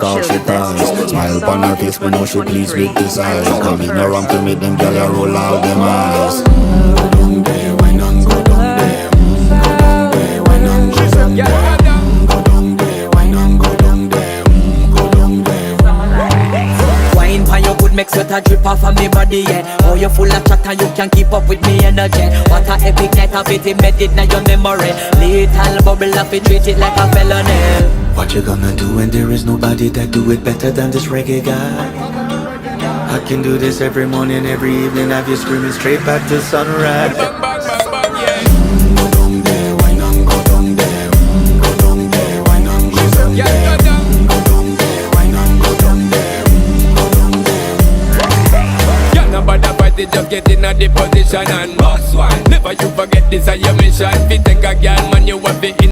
off she ties. Smile upon her face, but know she pleased with this eyes. Come in around to make them gyal roll out them eyes. Go down there, why not go down there? Go down there, why not go down there? Go down there, why not go down there? Go down there. Wine pan your good make sweat a drip off of me body, yeah. Oh, you full of chatter, you can keep up with me energy. What a epic night of it, embedded in your memory. Little bubble up, it treat it like a felony. What you gonna do when there is nobody that do it better than this reggae guy? I can do this every morning, every evening, have you screaming straight back to sunrise. Go down there, why not go down there? Go down there, why not go down there? Go down there, why not go down there? Go down there. Yeah, nobody fight it, just get in a the position and boss one. Never you forget this is your mission. If you take a girl, man, you have it in